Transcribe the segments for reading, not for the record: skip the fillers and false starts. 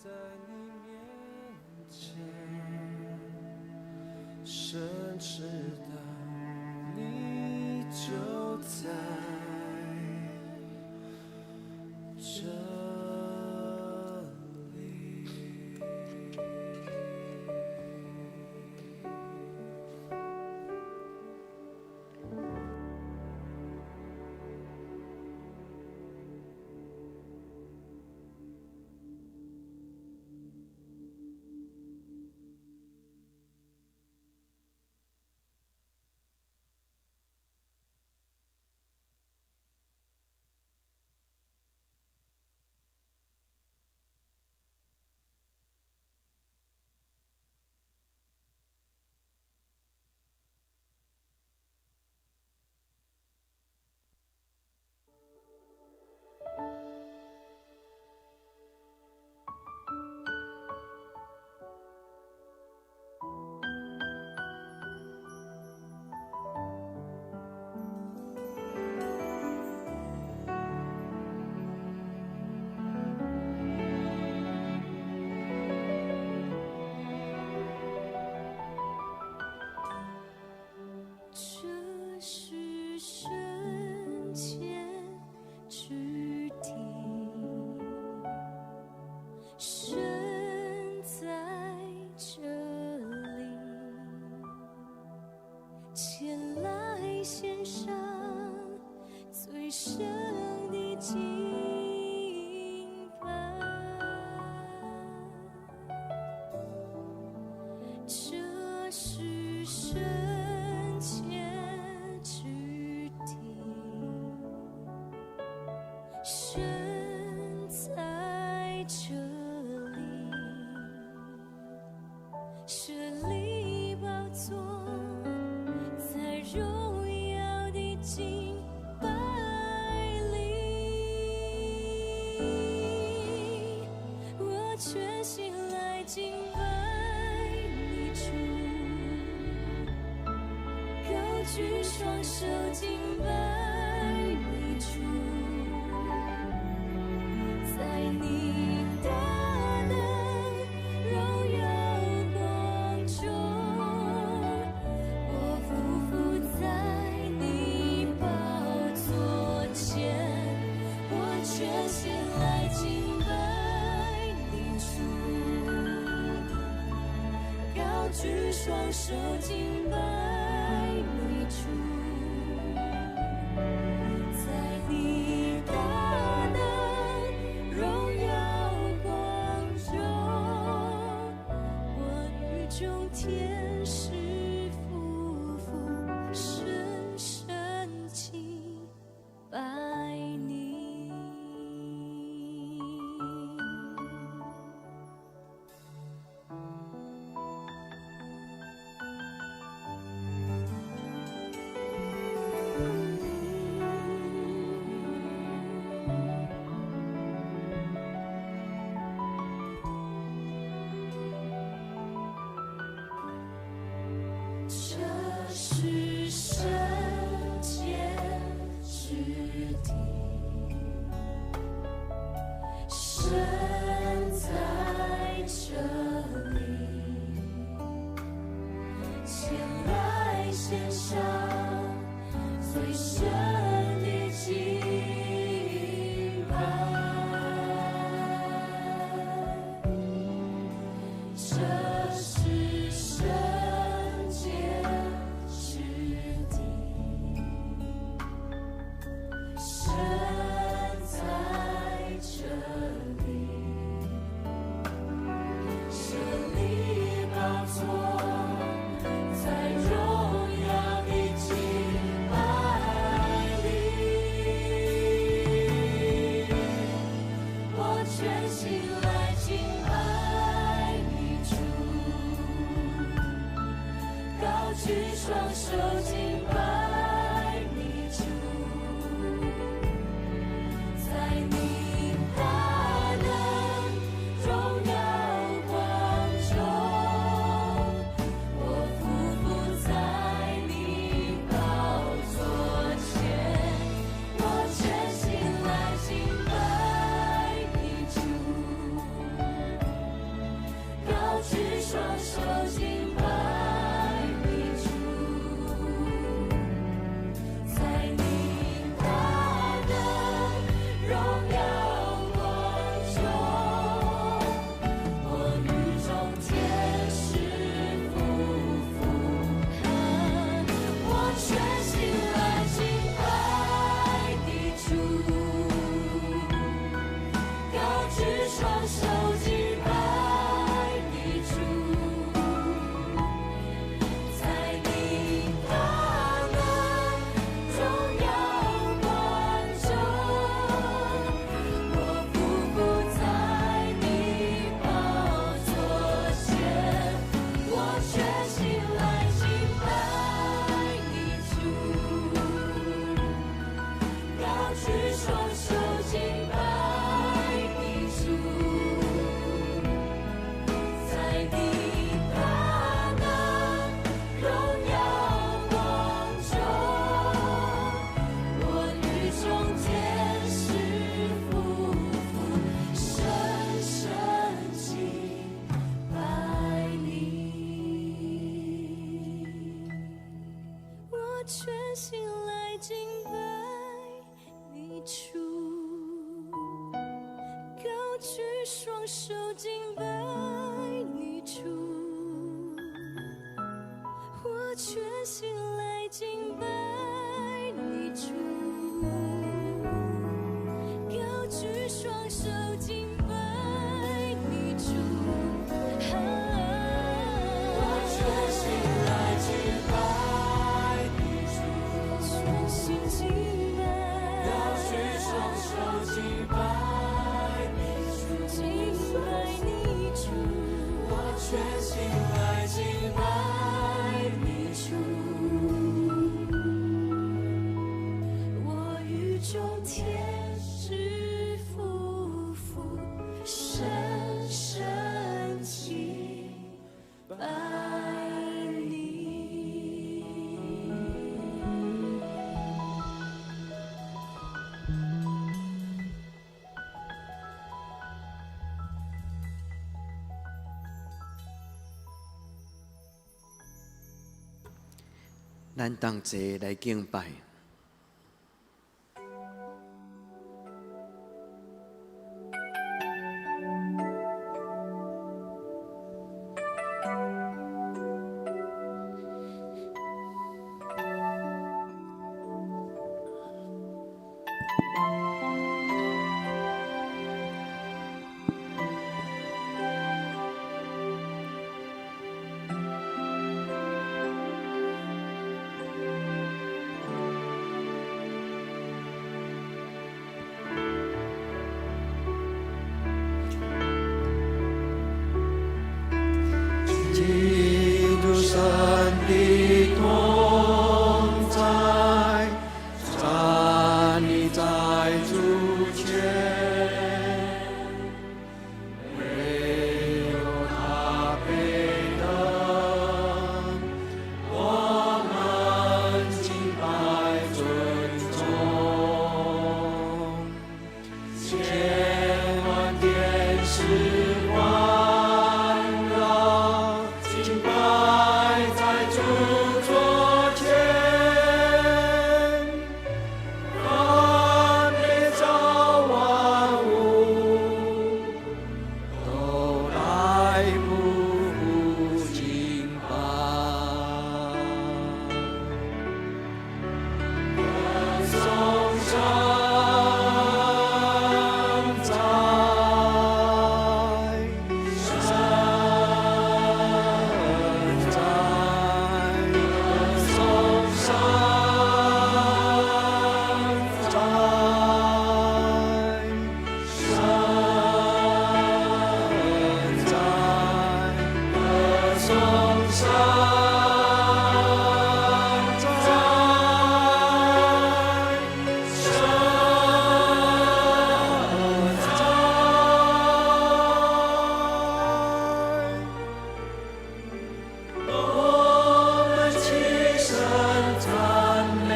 你面前，深知道你就在这里。这是深浅之地，身在这里，前来献上最深的敬拜。这是深浅之地，身在这里，设立宝座，在荣耀的敬拜里，我全心来敬拜你主，高举双手敬拜你主，在你大能荣耀光中，我匍匐在你宝座前，我全心来敬拜你主，高举双手敬拜你主，在你大能荣耀光中，我与众天使夫妇深深敬拜你。这是深浅之地，身在这里，前来献上最深的敬拜。这是深浅之地，身在这里，设立宝座，在荣耀的敬拜里，我全心来敬拜你主，高举双手敬拜你主，在你大能荣耀光中，我匍匐在你宝座前，我全心来敬拜你主，手敬拜你主，我全心来敬拜你主，高举双手敬拜你主，我全心来敬拜你主，全心敬拜，高举双手敬拜你主，敬拜你主，我全心来敬拜你主，我与众天使夫妇深深敬拜你。咱同齐来敬拜。基督神的同在，站立在主前，唯有他配得我们敬拜尊重，千万天使环绕，敬拜在主座前，凡被造万物都来不敬拜。颂上在神在，颂上在神在，颂上我们齐声赞美，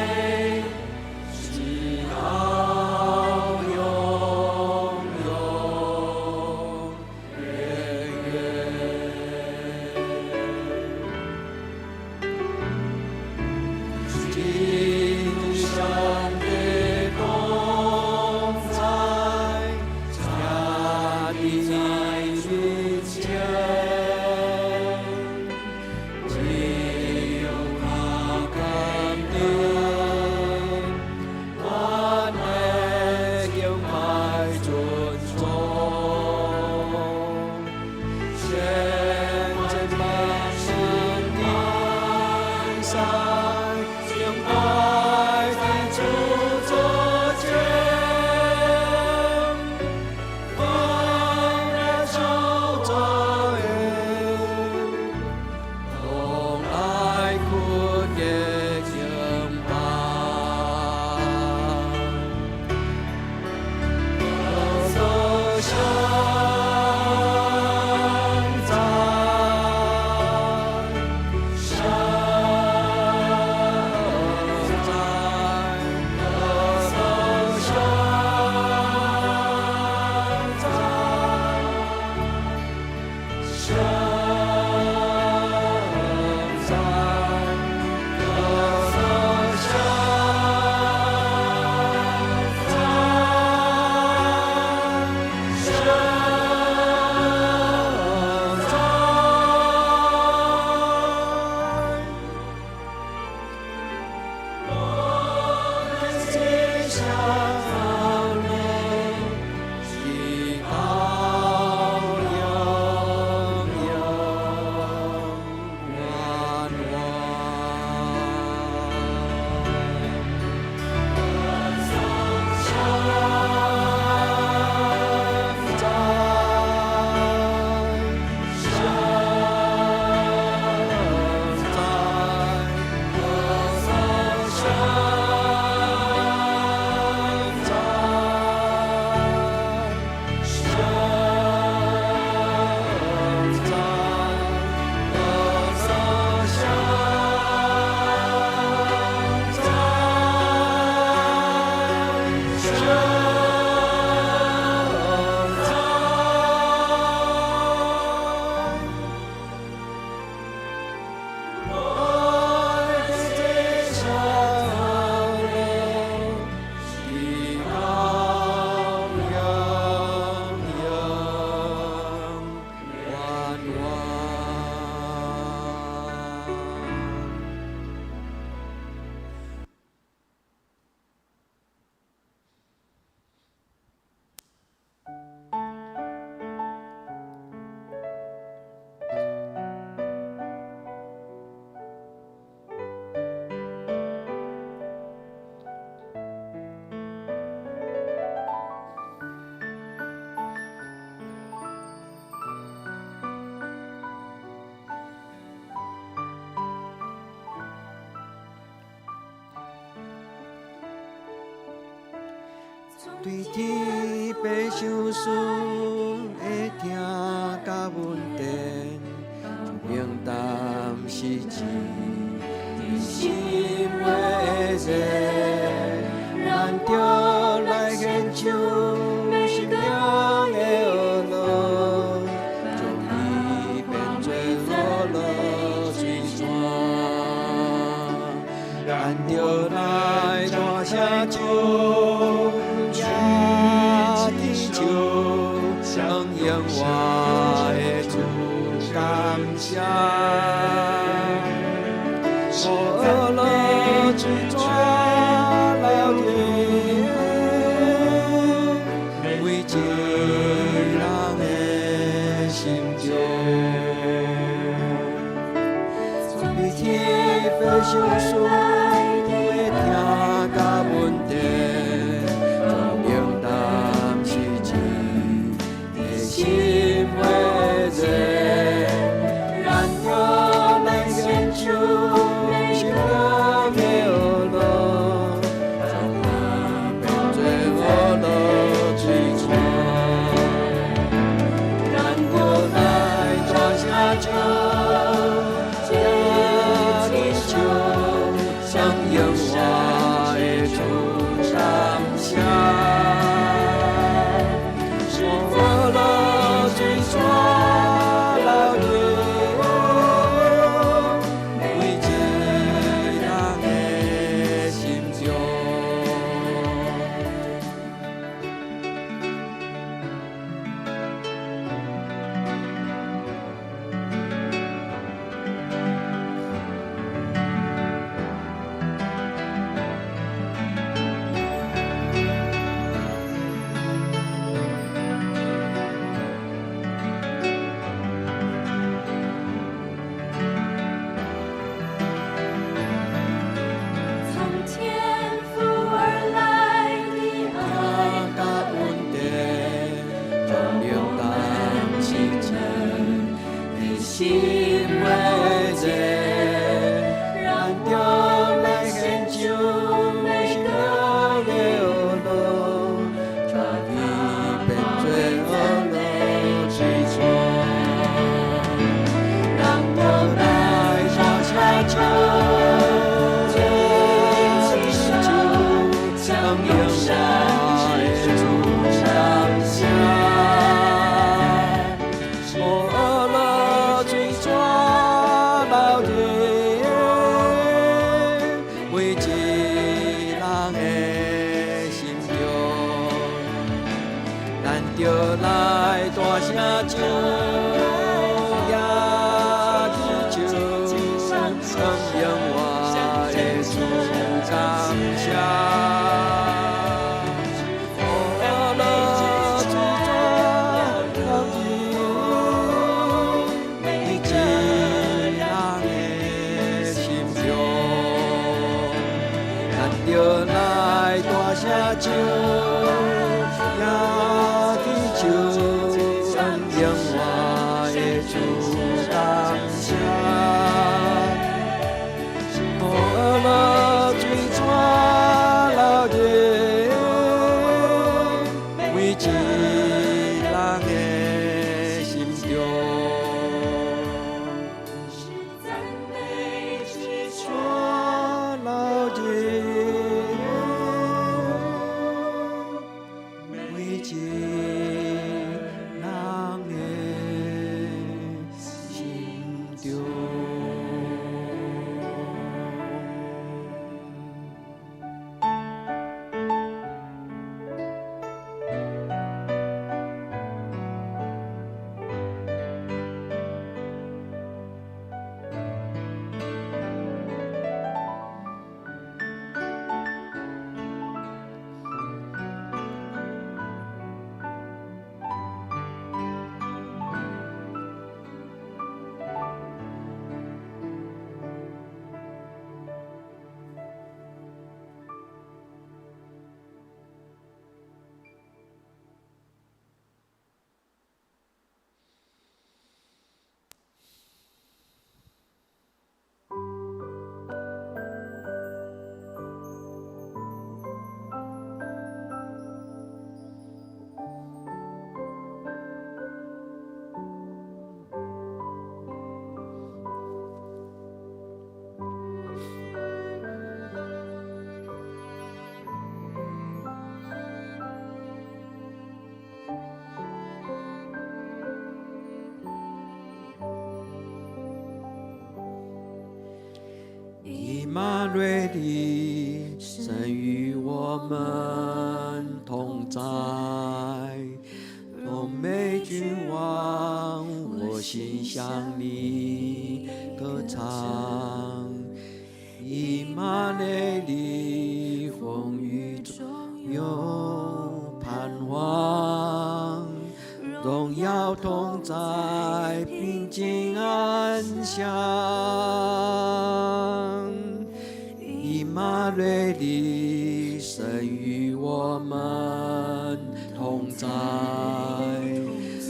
直到永永远远。对天白相思会听甲阮伝，平淡是一心的热，咱着来献上心灵的恶乐，将伊变做落落水泉，咱着来大声唱。向永我的主感谢，我落水泉流天，每一人的心中，对天飞相思，会听甲阮伝。心会热，咱着来献上心灵的恶乐，让它变做落落水泉，咱着来大声唱，这祈求向永活的主感谢。心会热，咱着来献上心灵的恶乐，将伊变做恶乐水泉，咱着来大声唱，这祈求向永活的主感谢。着来大声唱，也祈求向永活的主感谢。我落水泉流入每一人的心中，咱着来大声唱。就永活的主感谢，我落水泉马内利，神与我们同在。荣美君王，我心向你歌唱。以马内利，风雨中有盼望。荣耀同在，平静安详。以马内利，神与我们同在。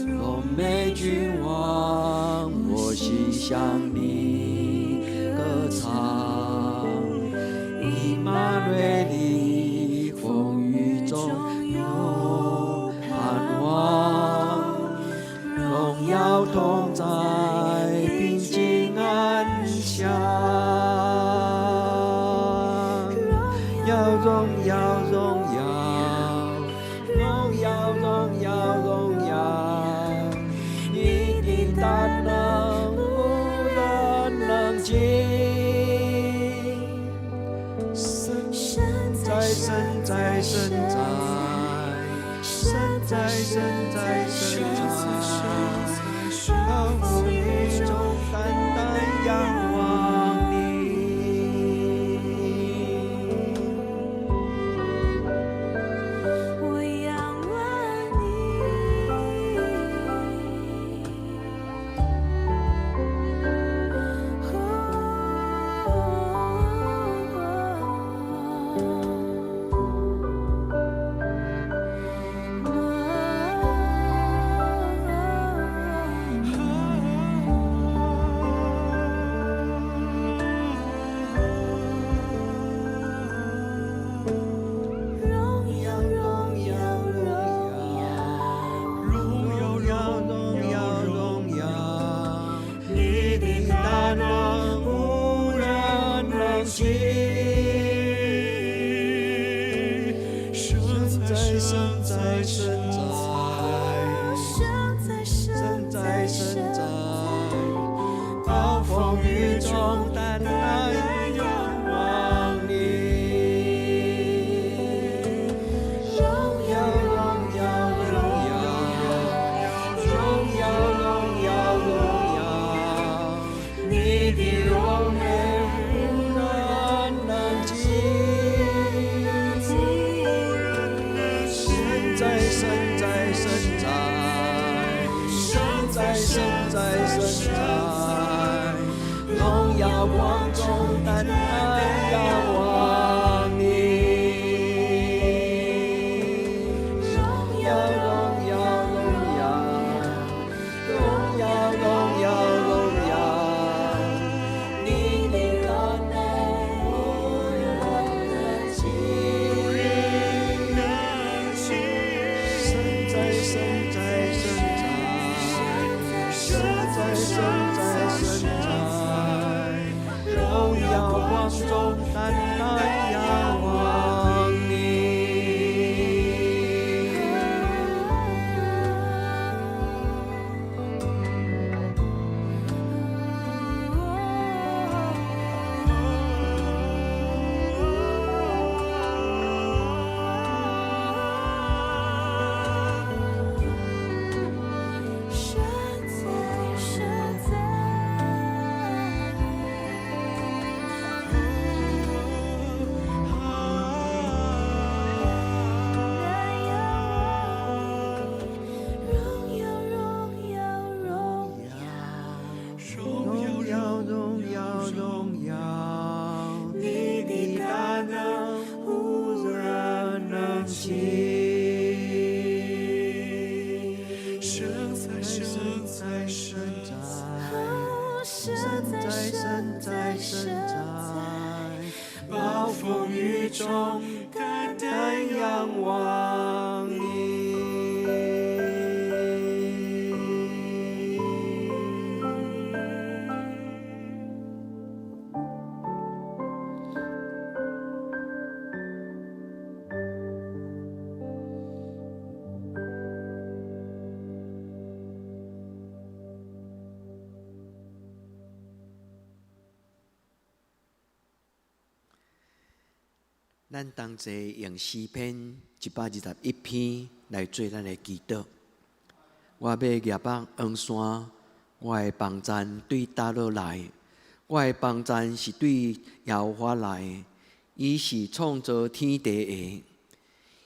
荣美君王，我心向你歌唱。以马内利，风雨中有盼望。荣耀同在，平静安详。荣耀，荣耀，荣耀，荣耀，荣耀，你的大能无人能及。神在，神在，神在，神在，神在，神在。风雨中单单仰望你，我仰望你。咱同齐用诗篇121篇来做咱的祈祷。我要业北黄山，我的帮赞对叨落来？我的帮赞是对耶和华来的，伊是创造天地的。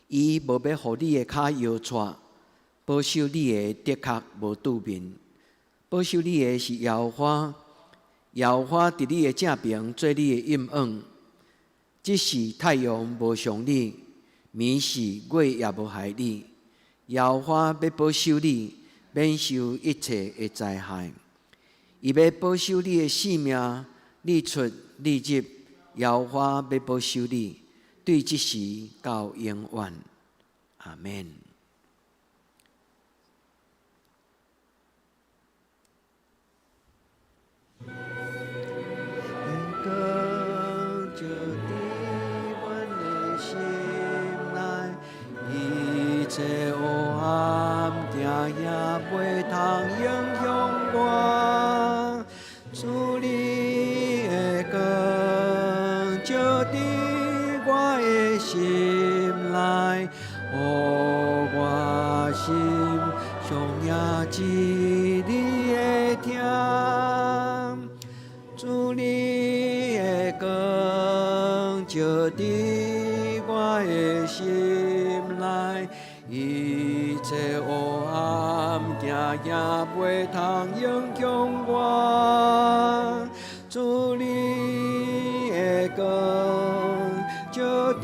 伊无要互你的脚摇掣，保守你的的确无拄面。保守你的是耶和华，耶和华伫你的正边做你的阴影。即使太阳无伤你，暝时月也无害你。耶和华要保守你，免受一切的灾害。伊要保守你的性命，日出日入，耶和华要保守你，对即时到永远。阿们。一切黑暗行也袂通影响我，主你的光照伫我的心内，予我心上也知你的听。主你的光照伫我的心内，一切黑暗行也袂通影响我。主你的光照伫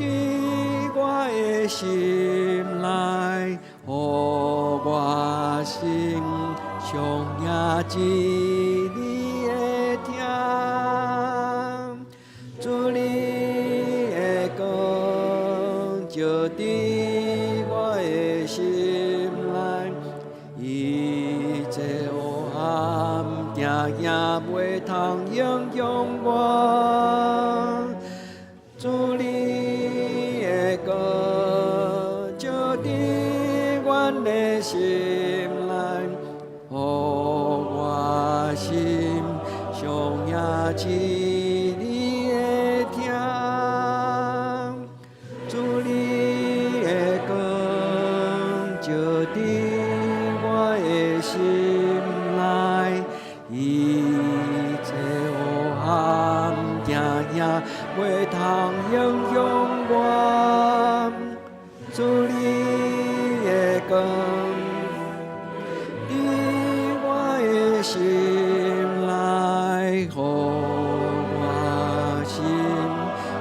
我的心内，予我心上也知你的听。主你的光照伫我的心内，一切黑暗行也袂通影响我。主你的光照伫阮的心内，予我心上也知你的听。主你的光照伫我的心内，一切黑暗行也袂通影响我。主你的光伫我的心内，予我心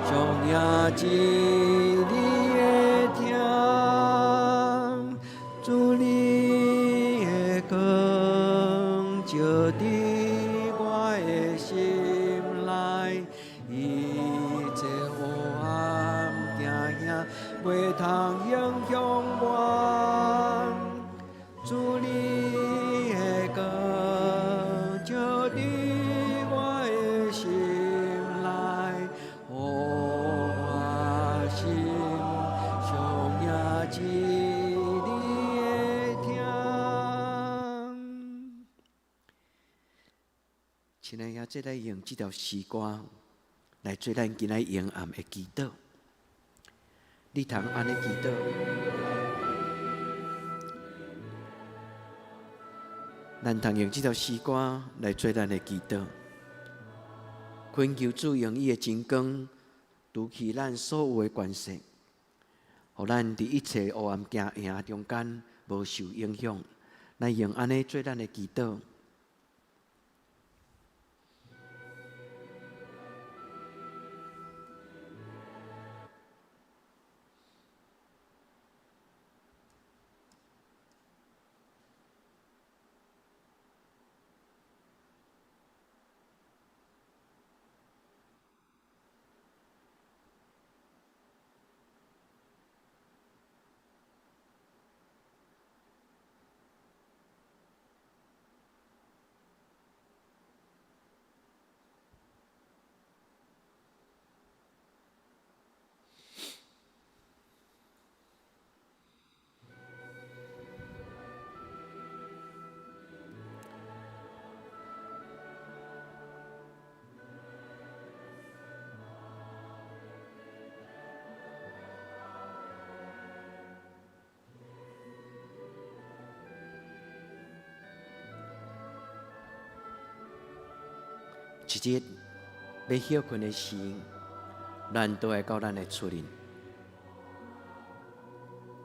上也知你的听。主你的光照伫我的心内，一切黑暗行也袂通影响我。主你的光照伫我的心内，予我心上也知你的听。亲爱的，这来用这条诗歌来做咱今仔永暗的祈祷。你通安尼祈祷。咱通用这条诗歌来做咱的祈祷，恳求主用伊的真光，除去咱所有的关系，互咱伫一切黑暗行影中间无受影响。咱用安尼做咱的祈祷。一日要休困的时，咱都会到咱的厝里。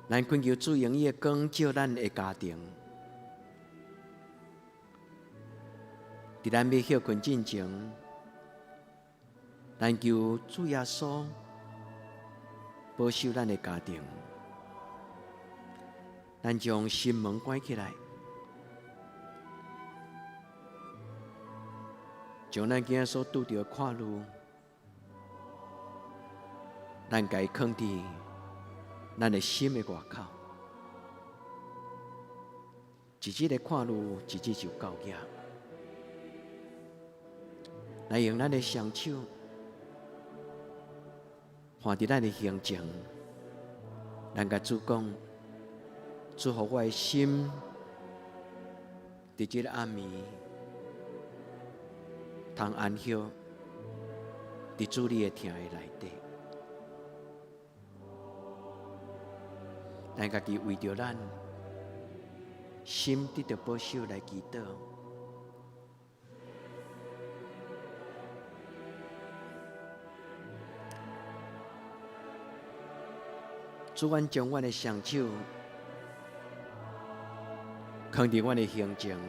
咱恳求主用伊的光照咱的家庭，伫咱要休困之前，咱求主耶稣保守咱的家庭。咱将心门关起来，将咱今日所拄到的看路，咱该放伫咱的心的外口。一日的看路，一日就到家。来用咱的双手，看伫咱的形象，咱甲主讲。祝福我的心，伫这个暗暝，通安息伫主你的听的内底。咱家己为着咱心得到保守来祈祷。主，阮将阮的双手。放伫阮的形象，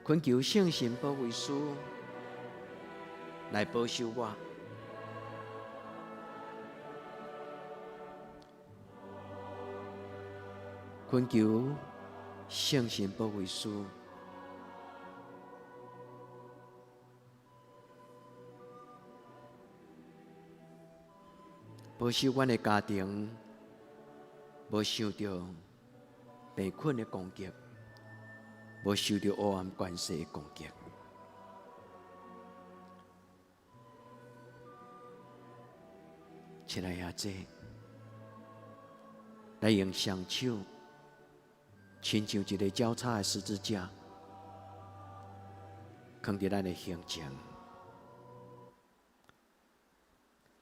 恳求圣神保卫师来保守我。恳求圣神保卫师保守阮的家庭，无受到病困的攻击，无受到黑暗关系的攻击。起来呀，来用双手，亲像一个交叉的十字架，放伫咱的形象。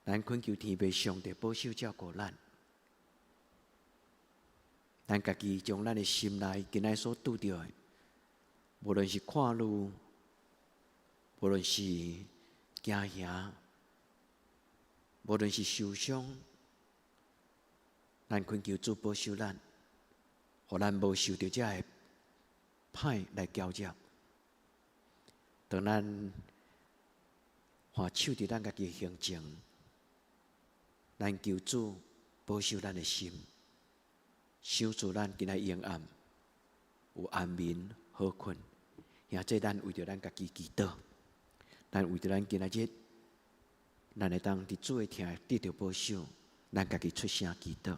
咱恳求天父上帝保守照顾咱。咱家己将咱的心内今仔所拄到的，无论是看路，无论是惊吓，无论是受伤，咱恳求主保守咱，互咱无受到这个歹来搅扰。当咱换手伫咱家己的形象，咱求主保守咱的心。守住咱今仔夜暗有安眠好困，也这咱为着咱家己祈祷，咱为着咱今仔日，咱会当伫主的听得到保守，咱家己出声祈祷。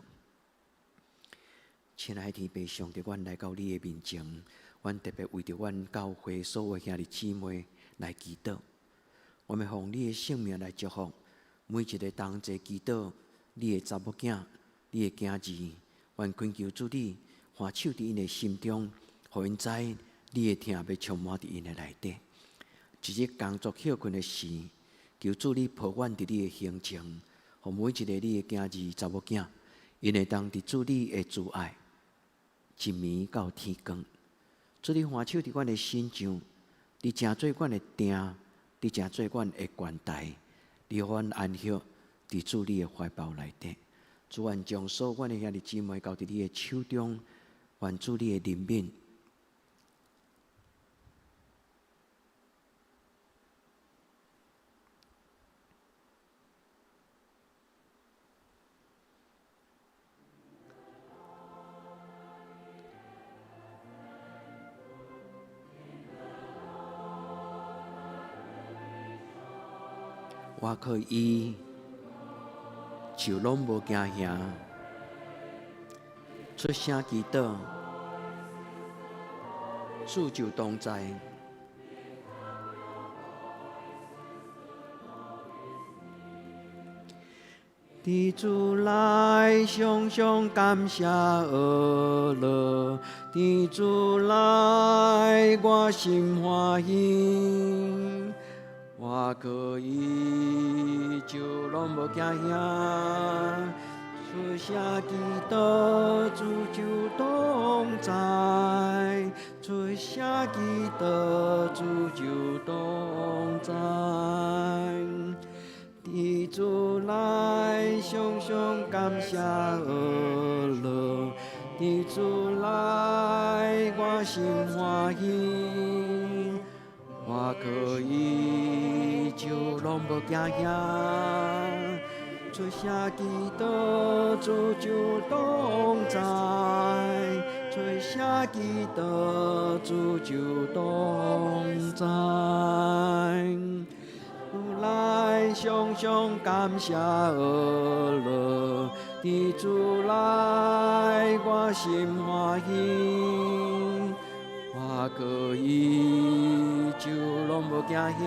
亲爱的天父上帝，阮来到你的面前，阮特别为着阮教会所有兄弟姊妹来祈祷。我们奉你的圣名来祝福每一个同齐祈祷你的查某囝、你的囝儿。愿恳求主你欢手伫因的心中，互因知你的听要充满伫因的内底。一日工作休困的时，求主你抱阮伫你的形象，互每一个你的囝儿查某囝，因会当伫主你的慈爱，一暝到天光。主你欢手伫阮的心上，你诚做阮的定，你诚做阮的关台，你互阮安息伫主你的怀抱内底。主愿将所有阮的兄弟姊妹交伫你的手中，愿主你的怜悯。我可以就拢无惊吓，出声祈祷，主就同在。伫主来，常常感谢阿乐；伫主来，我心欢喜。我可以就拢无惊吓，出下基督主就同在，出下基督主就同在。地主来，熊熊感谢而乐。地主来，我心欢喜。我可以就拢无惊吓。出下基督主就同在，出下基督主就同在。来熊熊感谢而乐，地主来我心欢喜，我可以就拢无惊吓。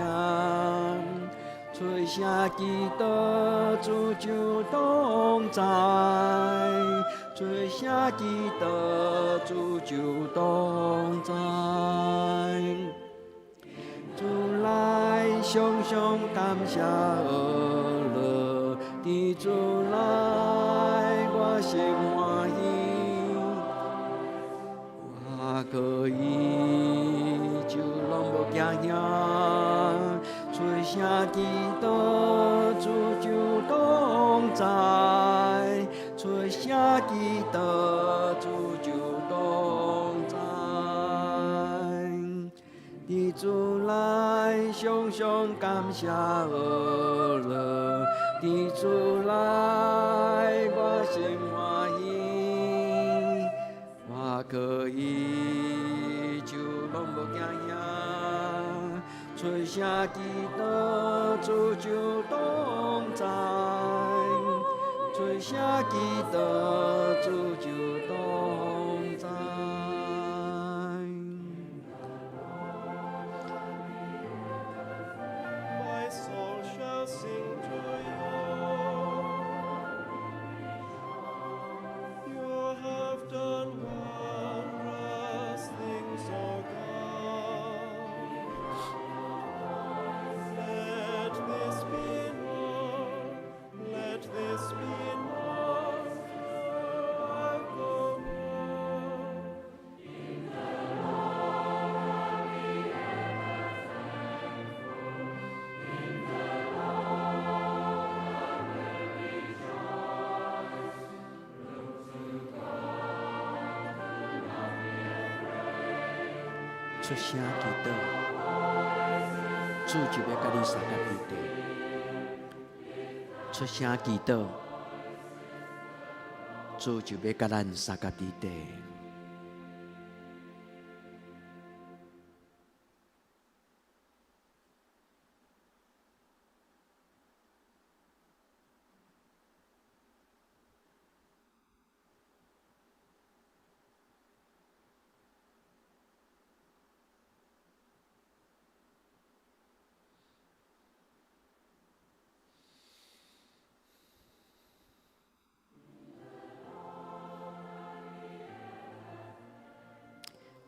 出下基督主就同在，出下基督主就同在。主来熊熊感谢而乐，地主来我心欢喜，我可以就拢无惊吓。出下基督主就同在，出下基督主就同在。地主来熊熊感谢而乐，地主来我心欢喜，我可以就拢无惊吓。出下基督主就同在，出下基督主就同在。My soul shall sing to you. You have done wondrous things, O God. Let this be known, let this be known forevermore.出声祈祷，主就要甲你相甲伫地。出声祈祷，主就要甲咱相甲伫地。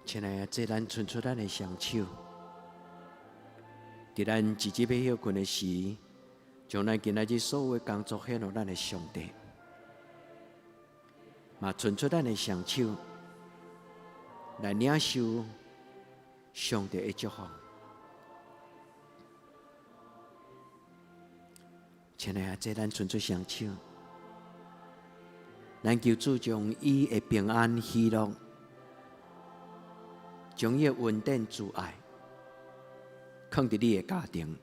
亲爱的，这咱伸出咱的双手，伫咱自己要休困的时，将咱今仔日所有的工作献予咱的上帝，嘛伸出咱的双手，来领受上帝的祝福。亲爱的，这咱伸出双手，咱求主将伊的平安喜乐。将伊稳定自爱，放伫你的家庭，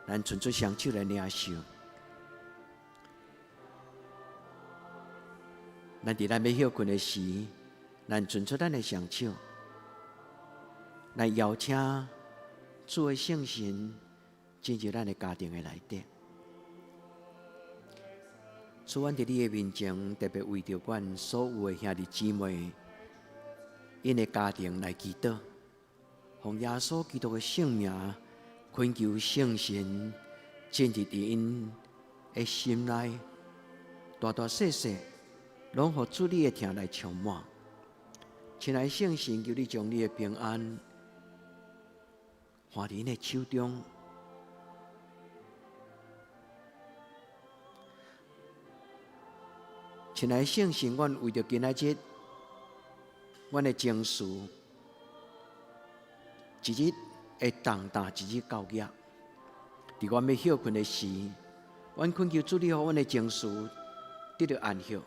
咱伸出双手来领受。咱伫咱要休困的时，咱伸出咱的双手，来邀请主的圣神进入咱的家庭的内底。主，阮伫你的面前，特别为着阮所有的兄弟姊妹。因的家庭来祈祷，奉耶稣基督的圣名，恳求圣神进入伫因的心内，大大小小，拢互主你的疼来充满。亲爱的圣神，求你将你的平安放伫因的手中，亲爱的圣神，阮为着今仔日，阮的情绪，一日会重担，一日到夜。伫阮要休困的时，阮恳求主你，互阮的情绪得到安息，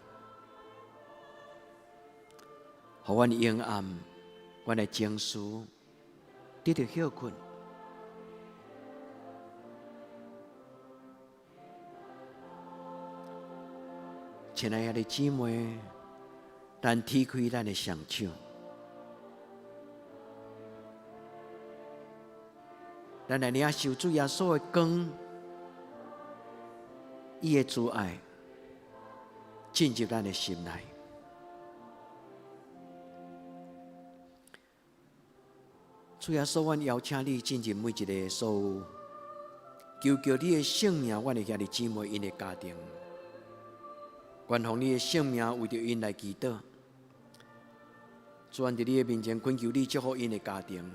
互阮幽暗，阮的情绪得到休困。亲爱的姊妹，咱提开咱的双手，咱来领受主耶稣的光，伊的慈爱进入咱的心内。主耶稣，阮邀请你进入每一个所有，求你的性命，阮的兄弟姊妹因的家庭。愿奉你的性命，为着因来祈祷。主，愿伫你的面前恳求你祝福因的家庭。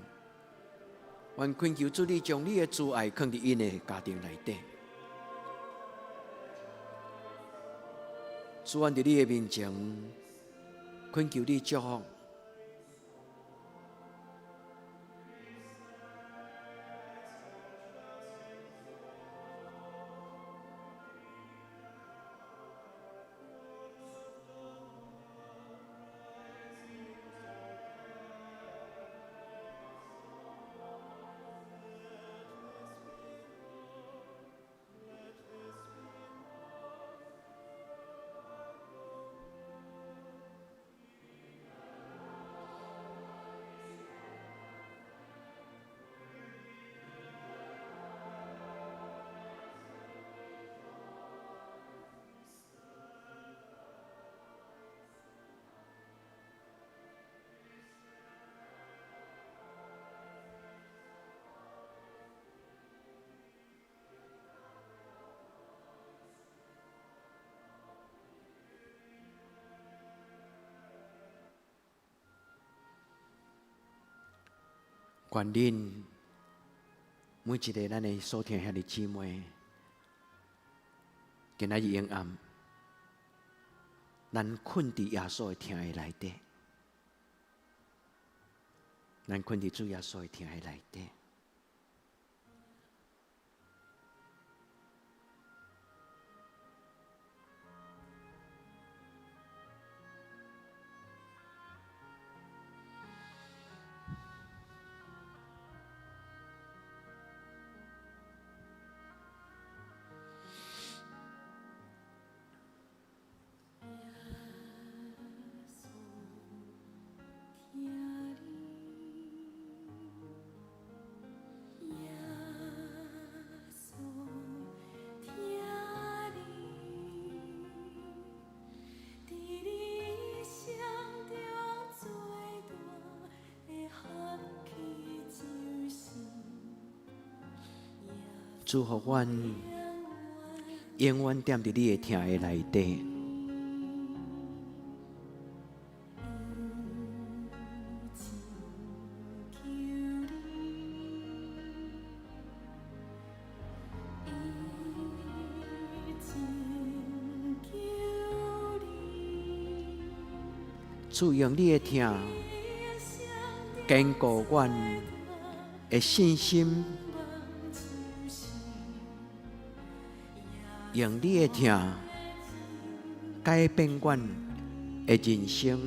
愿恳求主你将你的慈爱放伫因的家庭内底。主，愿伫你的面前恳求你祝福。愿恁每一个咱的所听兄弟姊妹，今仔日幽暗，咱困伫耶稣的听的内底，咱困伫主耶稣的听的内底。祝福阮永远踮伫你的听的内底。主用你的听，坚固阮的信心。用你的听改变阮的人生。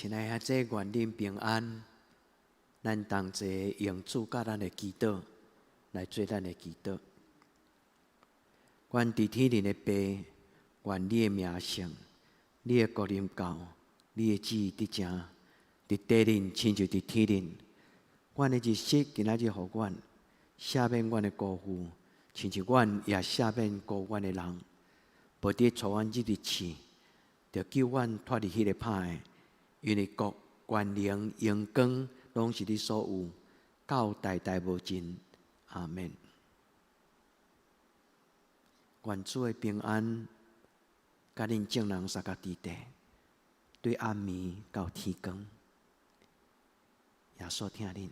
亲爱的姊妹，愿恁平安。咱同齐用主甲咱的祈祷来做咱的祈祷。愿伫天灵的爸，愿你的名圣，你的国临到，你的旨意得成，伫地灵亲像伫天灵。阮的日息今仔日互阮，赦免阮的辜负，亲像阮也赦免辜负阮的人。无伫带阮入日市，着救阮脱离迄个歹的，因为国、权能、荣光，拢是你所有，到代代无尽。阿们。愿主的平安，甲恁众人三角伫地，对暗暝到天光。耶稣听恁。